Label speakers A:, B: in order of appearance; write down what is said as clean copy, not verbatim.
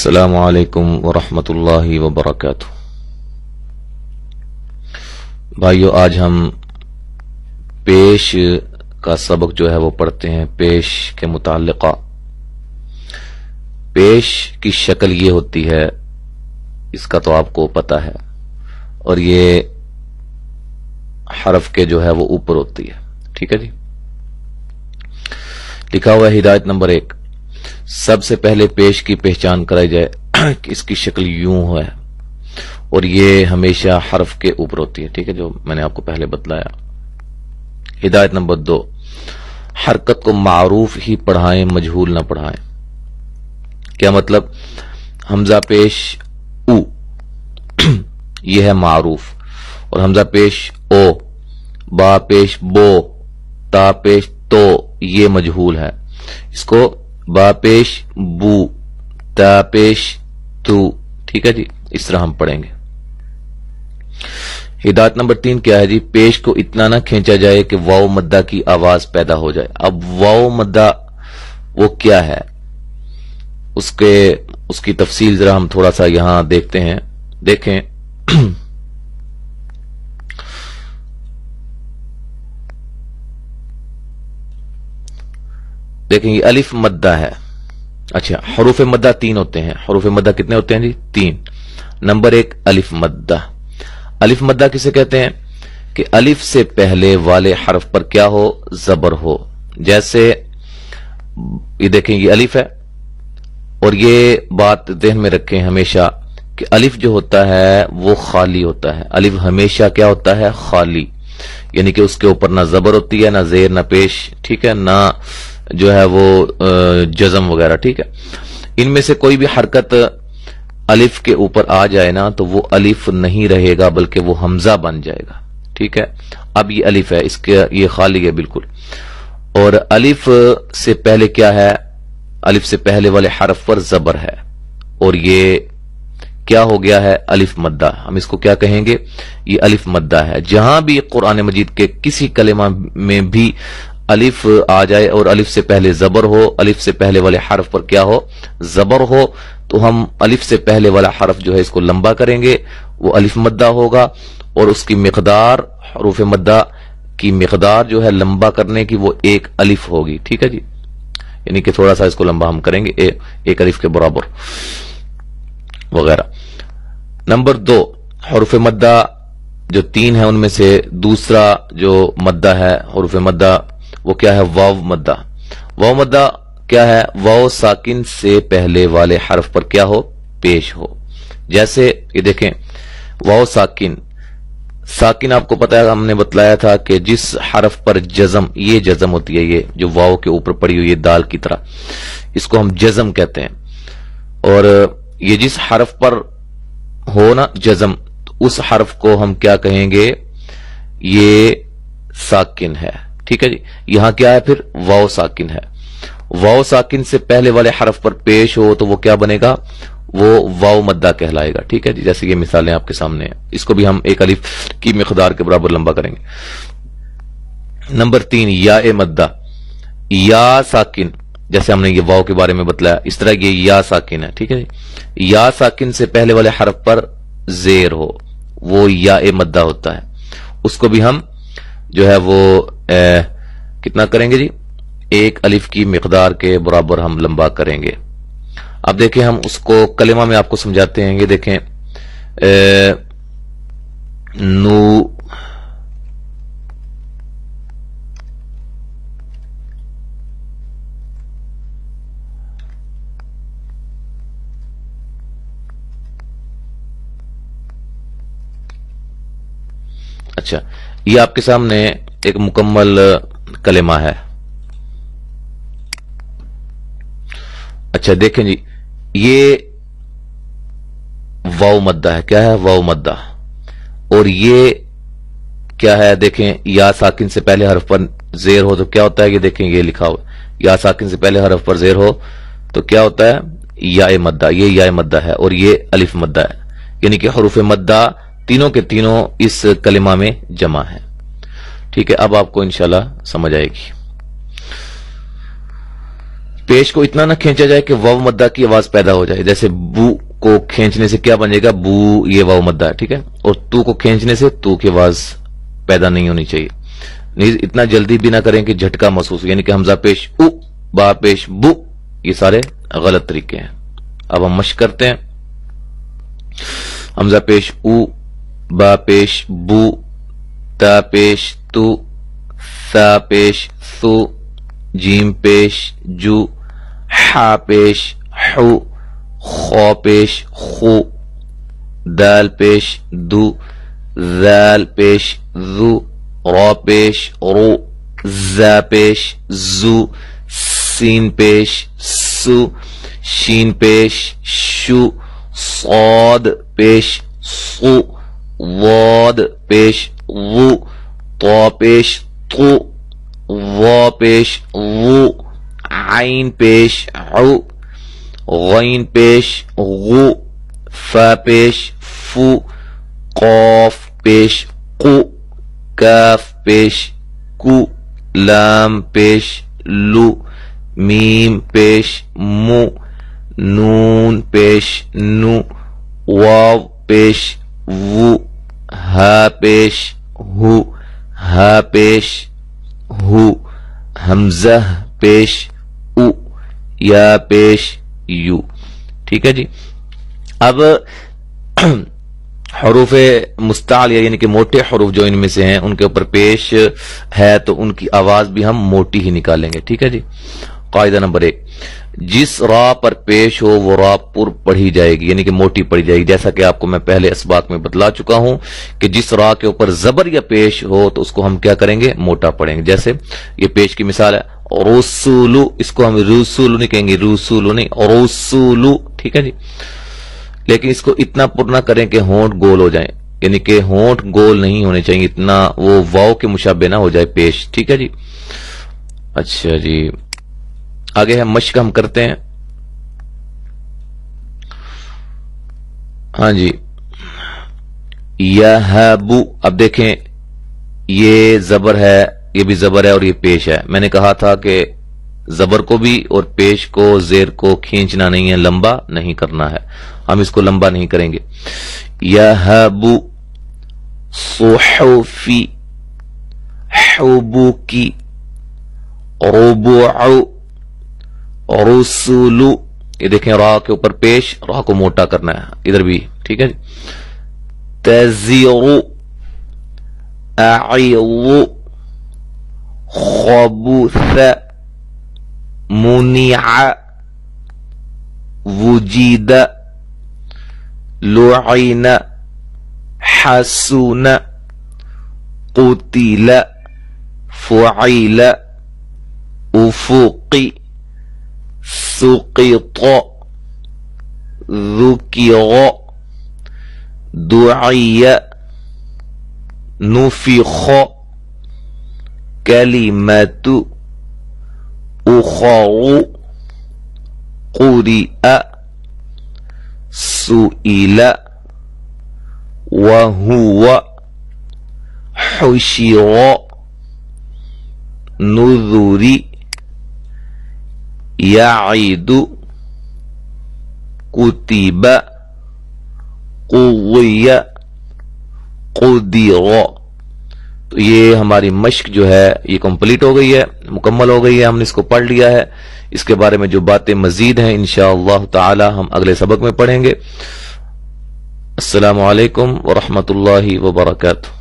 A: السلام علیکم ورحمۃ اللہ وبرکاتہ۔ بھائیو، آج ہم پیش کا سبق جو ہے وہ پڑھتے ہیں۔ پیش کے متعلقہ پیش کی شکل یہ ہوتی ہے، اس کا تو آپ کو پتہ ہے، اور یہ حرف کے جو ہے وہ اوپر ہوتی ہے۔ ٹھیک ہے جی، لکھا ہوا ہے ہدایت نمبر 1، سب سے پہلے پیش کی پہچان کرائی جائے کہ اس کی شکل یوں ہے اور یہ ہمیشہ حرف کے اوپر ہوتی ہے۔ ٹھیک ہے، جو میں نے آپ کو پہلے بتلایا۔ ہدایت نمبر 2، حرکت کو معروف ہی پڑھائیں، مجہول نہ پڑھائیں۔ کیا مطلب؟ حمزہ پیش او یہ ہے معروف، اور حمزہ پیش او، با پیش بو، تا پیش تو یہ مجہول ہے۔ اس کو با پیش بو، تا پیش تو، ٹھیک ہے جی، اس طرح ہم پڑھیں گے۔ ہدایت نمبر 3 کیا ہے جی؟ پیش کو اتنا نہ کھینچا جائے کہ واو مدہ کی آواز پیدا ہو جائے۔ اب واو مدہ وہ کیا ہے، اس کی تفصیل ذرا ہم تھوڑا سا یہاں دیکھتے ہیں۔ دیکھیں دیکھیں یہ الف مدہ ہے۔ اچھا، حروف مدہ 3 ہوتے ہیں۔ حروف مدہ کتنے ہوتے ہیں جی؟ 3۔ نمبر 1 الف مدہ۔ الف مدہ کسے کہتے ہیں؟ کہ الف سے پہلے والے حرف پر کیا ہو؟ زبر ہو۔ جیسے یہ دیکھیں یہ الف ہے، اور یہ بات ذہن میں رکھیں ہمیشہ کہ الف جو ہوتا ہے وہ خالی ہوتا ہے۔ الف ہمیشہ کیا ہوتا ہے؟ خالی، یعنی کہ اس کے اوپر نہ زبر ہوتی ہے، نہ زیر، نہ پیش، ٹھیک ہے، نہ جو ہے وہ جزم وغیرہ۔ ٹھیک ہے، ان میں سے کوئی بھی حرکت الف کے اوپر آ جائے نا تو وہ الف نہیں رہے گا، بلکہ وہ حمزہ بن جائے گا۔ ٹھیک ہے، اب یہ الف ہے، اس کے یہ خالی ہے بالکل، اور الف سے پہلے کیا ہے؟ الف سے پہلے والے حرف پر زبر ہے، اور یہ کیا ہو گیا ہے؟ الف مدہ۔ ہم اس کو کیا کہیں گے؟ یہ الف مدہ ہے۔ جہاں بھی قرآن مجید کے کسی کلمہ میں بھی الف آ جائے اور الف سے پہلے زبر ہو، الف سے پہلے والے حرف پر کیا ہو؟ زبر ہو، تو ہم الف سے پہلے والا حرف جو ہے اس کو لمبا کریں گے، وہ الف مدہ ہوگا، اور اس کی مقدار، حروف مدہ کی مقدار جو ہے لمبا کرنے کی، وہ 1 الف ہوگی۔ ٹھیک ہے جی، یعنی کہ تھوڑا سا اس کو لمبا ہم کریں گے، 1 الف کے برابر وغیرہ۔ نمبر 2 حروف مدہ جو 3 ہیں ان میں سے دوسرا جو مدہ ہے حروف مدہ وہ کیا ہے؟ واو مدہ۔ واو مدہ کیا ہے؟ واو ساکن سے پہلے والے حرف پر کیا ہو؟ پیش ہو۔ جیسے یہ دیکھیں واو ساکن، ساکن آپ کو پتا ہے، ہم نے بتلایا تھا کہ جس حرف پر جزم، یہ جزم ہوتی ہے، یہ جو واو کے اوپر پڑی ہوئی ہے دال کی طرح، اس کو ہم جزم کہتے ہیں، اور یہ جس حرف پر ہو نا جزم، اس حرف کو ہم کیا کہیں گے؟ یہ ساکن ہے۔ ٹھیک ہے جی، یہاں کیا ہے پھر؟ واو ساکن ہے۔ واو ساکن سے پہلے والے حرف پر پیش ہو تو وہ کیا بنے گا؟ وہ واو مدہ کہلائے گا۔ ٹھیک ہے جی، جیسے یہ مثالیں آپ کے سامنے ہیں، اس کو بھی ہم 1 الف کی مقدار کے برابر لمبا کریں گے۔ نمبر 3 یا مدہ۔ یا ساکن، جیسے ہم نے یہ واو کے بارے میں بتلایا، اس طرح یہ یا ساکن ہے۔ ٹھیک ہے جی، یا ساکن سے پہلے والے حرف پر زیر ہو، وہ یا مدہ ہوتا ہے، اس کو بھی ہم جو ہے وہ کتنا کریں گے جی؟ 1 الف کی مقدار کے برابر ہم لمبا کریں گے۔ اب دیکھیں ہم اس کو کلمہ میں آپ کو سمجھاتے ہیں۔ یہ دیکھیں نو، اچھا یہ آپ کے سامنے ایک مکمل کلمہ ہے۔ اچھا دیکھیں جی، یہ واو مدہ ہے۔ کیا ہے؟ واو مدہ۔ اور یہ کیا ہے؟ دیکھیں یا ساکن سے پہلے حرف پر زیر ہو تو کیا ہوتا ہے؟ یہ دیکھیں یہ لکھا ہو، یا ساکن سے پہلے حرف پر زیر ہو تو کیا ہوتا ہے؟ یا مدہ۔ یہ یا مدہ ہے، اور یہ الف مدہ ہے، یعنی کہ حروف مدہ تینوں کے تینوں اس کلمہ میں جمع ہے۔ ٹھیک ہے، اب آپ کو انشاءاللہ سمجھ آئے گی۔ پیش کو اتنا نہ کھینچا جائے کہ واو مدہ کی آواز پیدا ہو جائے. جیسے بو کو کھینچنے سے کیا بنے گا؟ بو، یہ واو مدہ ہے، ٹھیک ہے. اور تو کو کھینچنے سے تو کی آواز پیدا نہیں ہونی چاہیے. اتنا جلدی بھی نہ کریں کہ جھٹکا محسوس ہو، یعنی کہ حمزہ پیش او، با پیش بو، یہ سارے غلط طریقے ہیں. اب ہم مشق کرتے ہیں. حمزہ پیش او، با پیش بو، تا پیش تو، ثا پیش ثو، جیم پیش جو، حا پیش حو، خو پیش خو، دال پیش دو، ذال پیش ذو، را پیش رو، زا پیش زو، سین پیش سو، شین پیش شو، صاد پیش صو، ضاد پیش ضو، طا پیش طو، ظا پیش ظو، عین پیش عو، غین پیش غو، فا پیش فو، قاف پیش قو، کاف پیش کو، لام پیش لو، میم پیش مو، نون پیش نو، واو پیش وو، ہا پیش ہو، ہا پیش ہو، حمزہ پیش او، یا پیش یو. ٹھیک ہے جی. اب حروف مستعلیہ یعنی کہ موٹے حروف جو ان میں سے ہیں ان کے اوپر پیش ہے تو ان کی آواز بھی ہم موٹی ہی نکالیں گے. ٹھیک ہے جی. قاعدہ نمبر 1، جس را پر پیش ہو وہ را پر پڑھی جائے گی، یعنی کہ موٹی پڑھی جائے گی. جیسا کہ آپ کو میں پہلے اسباق میں بتلا چکا ہوں کہ جس را کے اوپر زبر یا پیش ہو تو اس کو ہم کیا کریں گے؟ موٹا پڑھیں گے. جیسے یہ پیش کی مثال ہے رسولو، اس کو ہم رسولو نہیں کہیں گے، رسولو نہیں، رسولو. ٹھیک ہے جی. لیکن اس کو اتنا پر نہ کریں کہ ہونٹ گول ہو جائیں، یعنی کہ ہونٹ گول نہیں ہونے چاہیے، اتنا وہ واو کے مشابہ نہ ہو جائے پیش. ٹھیک ہے جی. اچھا جی، آگے ہم مشق ہم کرتے ہیں. ہاں جی. یہبو، اب دیکھیں یہ زبر ہے، یہ بھی زبر ہے اور یہ پیش ہے. میں نے کہا تھا کہ زبر کو بھی اور پیش کو زیر کو کھینچنا نہیں ہے، لمبا نہیں کرنا ہے. ہم اس کو لمبا نہیں کریں گے. یہبو، صحفی، حبوکی، ربوع، رسولو. یہ دیکھیں را کے اوپر پیش، را کو موٹا کرنا ہے ادھر بھی. ٹھیک ہے جی. تزیرو، اعیضو، خبوث، منیع، وجید، لعین، حسون، قتل، فعیل، افقی، سقط، ذکر، دعی، نفخ، کلمت، اخر، قرئ، سئل، وهو، حشر، نذر، یعید، کتب، قضی، قدر. تو یہ ہماری مشق جو ہے یہ کمپلیٹ ہو گئی ہے، مکمل ہو گئی ہے. ہم نے اس کو پڑھ لیا ہے. اس کے بارے میں جو باتیں مزید ہیں انشاءاللہ تعالی ہم اگلے سبق میں پڑھیں گے. السلام علیکم ورحمۃ اللہ وبرکاتہ.